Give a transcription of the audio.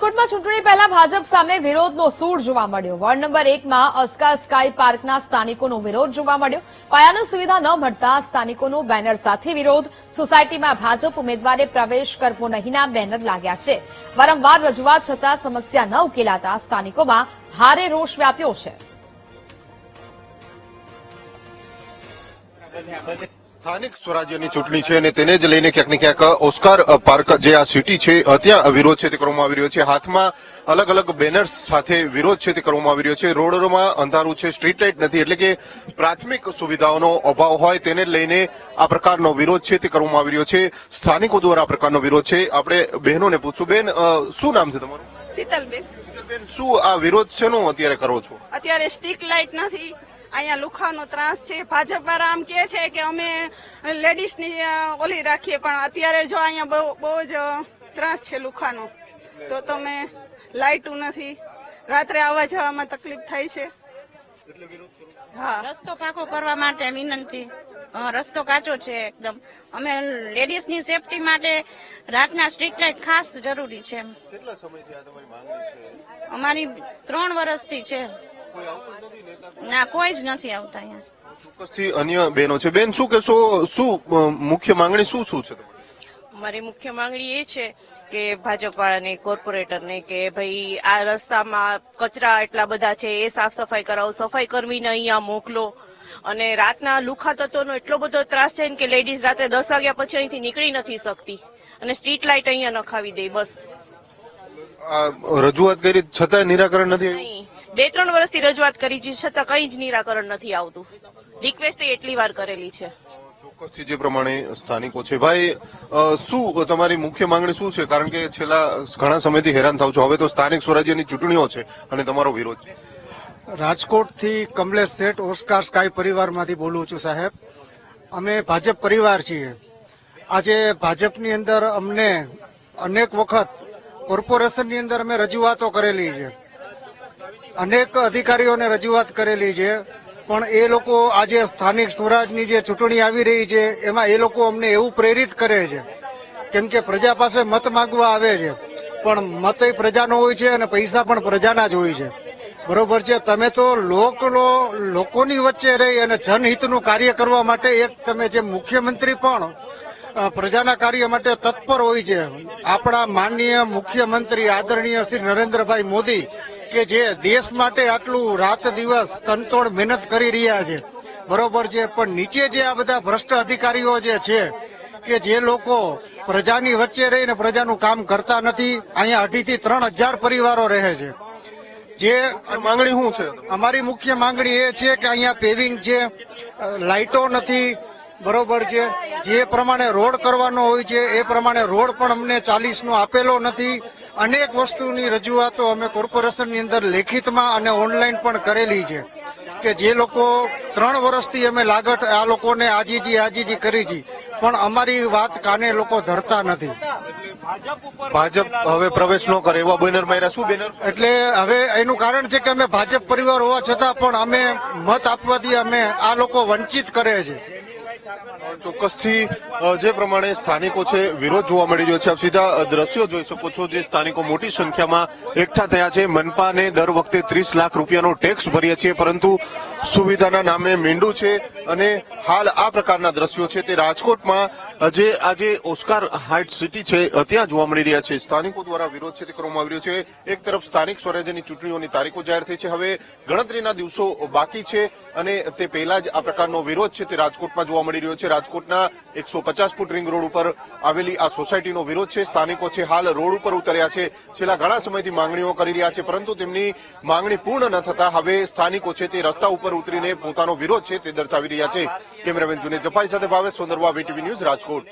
રાજકોટમાં ચૂંટણી પહેલા ભાજપ સામે વિરોધનો સૂર જોવા મળ્યો। વોર્ડ નંબર 1માં ઓસ્કાર સ્કાય પાર્કના સ્થાનિકોનો વિરોધ જોવા મળ્યો। પાયાની સુવિધા ન મળતા સ્થાનિકોનો બેનર સાથે વિરોધ। સોસાયટીમાં ભાજપ ઉમેદવારે પ્રવેશ કરવો નહીંના બેનર લાગ્યા છે। વારંવાર રજૂઆત છતાં સમસ્યા ન ઉકેલાતા સ્થાનિકોમાં ભારે રોષ વ્યાપ્યો છે। સ્થાનિક સ્વરાજ્યની ચૂંટણી છે અને તેને જ લઈને ક્યાંક ને ક્યાંક ઓસ્કાર પાર્ક જે આ સિટી છે ત્યાં વિરોધ છે તે કરવામાં આવી રહ્યો છે। હાથમાં અલગ અલગ બેનર્સ સાથે વિરોધ છે તે કરવામાં આવી રહ્યો છે। રોડોમાં અંધારું છે, સ્ટ્રીટ લાઇટ નથી, એટલે કે પ્રાથમિક સુવિધાઓનો અભાવ હોય તેને લઈને આ પ્રકારનો વિરોધ છે તે કરવામાં આવી રહ્યો છે। સ્થાનિકો દ્વારા આ પ્રકારનો વિરોધ છે। આપણે બહેનોને પૂછશું, બેન શું નામ છે તમારું? શીતલબેન। બેન, શું આ વિરોધ શેનો અત્યારે કરો છો? અત્યારે સ્ટ્રીટ લાઇટ નથી, અહીંયા લુખાનો ત્રાસ છે। ભાજપ વાળા આમ કે છે કે અમે લેડીઝની ઓલી રાખીએ, પણ અત્યારે જો અહીંયા બહુ જ ત્રાસ છે લુખાનો, તો તમે લાઇટું નથી, રાત્રે આવવા જવામાં તકલીફ થાય છે। હા, રસ્તો પાકો કરવા માટે વિનંતી। રસ્તો કાચો છે એકદમ। અમે લેડીઝની સેફટી માટે રાતના સ્ટ્રીટ લાઇટ ખાસ જરૂરી છે। કેટલા સમયથી આ તમારી માંગણી છે? અમારી 3 વર્ષથી છે। ના, કોઈ જ નથી આવતા અહીંયા। ચોક્કસથી અન્ય બહેનો છે। બેન, શું કહેશો? શું મુખ્ય માંગણી શું શું છે તમારી? મારી મુખ્ય માંગણી એ છે કે ભાજપ વાળાને, કોર્પોરેટરને, કે ભાઈ આ રસ્તામાં કચરા એટલા બધા છે, એ સાફ સફાઈ કરાવો, સફાઈ કર્મીને અહીંયા મોકલો। અને રાતના લુખા તત્વોનો એટલો બધો ત્રાસ છે કે લેડીઝ રાત્રે 10 વાગ્યા પછી અહીંથી નીકળી નથી શકતી, અને સ્ટ્રીટ લાઇટ અહીંયા નખાવી દે બસ। રજૂઆત કરી છતાં નિરાકરણ નથી આવ્યું? નહીં, 2-3 વર્ષથી રજૂઆત કરી છે છતાં કઈ જ નિરાકરણ નથી આવતું। રિક્વેસ્ટ એટલી વાર કરેલી છે। ચોક્કસથી જે પ્રમાણે સ્થાનિકો છે, ભાઈ શું તમારી મુખ્ય માંગણી શું છે? કારણ કે છેલ્લા ઘણા સમયથી હેરાન થાવ છો, હવે તો સ્થાનિક સ્વરાજ્યની ચૂંટણીઓ છે અને તમારો વિરોધ છે। રાજકોટથી કમલેશ શેઠ ઓસ્કાર સ્કાય પરિવારમાંથી બોલું છું સાહેબ। અમે ભાજપ પરિવાર છીએ। આજે ભાજપની અંદર અમને અનેક વખત કોર્પોરેશનની અંદર અમે રજૂઆતો કરેલી છે, અનેક અધિકારીઓને રજૂઆત કરેલી છે, પણ એ લોકો આજે સ્થાનિક સ્વરાજની જે ચૂંટણી આવી રહી છે એમાં એ લોકો અમને એવું પ્રેરિત કરે છે, કેમ કે પ્રજા પાસે મત માંગવા આવે છે, પણ મત પ્રજાનો હોય છે અને પૈસા પણ પ્રજાના જ હોય છે, બરોબર છે। તમે તો લોકોની વચ્ચે રહી અને જનહિતનું કાર્ય કરવા માટે એક તમે જે મુખ્યમંત્રી પણ પ્રજાના કાર્ય માટે તત્પર હોય છે। આપણા માનનીય મુખ્યમંત્રી આદરણીય શ્રી નરેન્દ્રભાઈ મોદી કે જે દેશ માટે આટલું રાત દિવસ તનતોડ મહેનત કરી રહ્યા છે, બરોબર છે, પણ નીચે જે આ બધા ભ્રષ્ટ અધિકારીઓ જે છે કે જે લોકો પ્રજાની વચ્ચે રહીને પ્રજાનું કામ કરતા નથી। અહીંયા 2,500 થી 3,000 પરિવારો રહે છે। જે માંગણી શું છે? અમારી મુખ્ય માંગણી એ છે કે અહીંયા પેવિંગ છે, લાઇટો નથી, બરોબર છે, જે પ્રમાણે રોડ કરવાનો હોય છે એ પ્રમાણે રોડ પણ અમને 40 નો આપેલો નથી। અનેક વસ્તુની રજૂઆતો અમે કોર્પોરેશનની અંદર લેખિતમાં અને ઓનલાઈન પણ કરેલી છે કે જે લોકો 3 વર્ષથી અમે લાગત આ લોકોને આજીજી કરી છે, પણ અમારી વાત કાને લોકો ધરતા નથી। ભાજપ હવે પ્રવેશ ન કરે એવા બેનર માર્યા। શું બેનર? એટલે હવે એનું કારણ છે કે અમે ભાજપ પરિવાર હોવા છતાં પણ અમે મત આપવાથી અમે આ લોકો વંચિત કરે છે। ચોક્કસથી જે પ્રમાણે સ્થાનિકો છે વિરોધ જોવા મળી રહ્યો છે। આપ સીધા દ્રશ્યો જોઈ શકો છો, જે સ્થાનિકો મોટી સંખ્યામાં એકઠા થયા છે। મનપાને દર વખતે 30 લાખ રૂપિયાનો ટેક્સ ભરીએ છીએ, પરંતુ સુવિધાના નામે મીંડું છે। અને હાલ આ પ્રકારના દ્રશ્યો છે તે રાજકોટમાં જે આજે ઓસ્કાર હાઇટ સિટી છે ત્યાં જોવા મળી રહ્યા છે। સ્થાનિકો દ્વારા વિરોધ છે તે કરવામાં આવી રહ્યો છે। એક તરફ સ્થાનિક સ્વરાજ્યની ચૂંટણીઓની તારીખો જાહેર થઈ છે, હવે ગણતરીના દિવસો બાકી છે, અને તે પહેલા જ આ પ્રકારનો વિરોધ છે તે રાજકોટમાં જોવા મળી રહ્યો છે। રાજકોટના 150 ફૂટ રિંગ રોડ ઉપર આવેલી આ સોસાયટીનો વિરોધ છે। સ્થાનિકો છે હાલ રોડ ઉપર ઉતર્યા છે, છેલ્લા ઘણા સમયથી માંગણીઓ કરી રહ્યા છે, પરંતુ તેમની માંગણી પૂર્ણ ન થતા હવે સ્થાનિકો છે તે રસ્તા ઉપર ઉતરીને પોતાનો વિરોધ છે તે દર્શાવી રહ્યા છે। કેમેરામેન જુનેદ જફારી સાથે ભાવેશ સોંદરવા, વીટીવી ન્યૂઝ, રાજકોટ।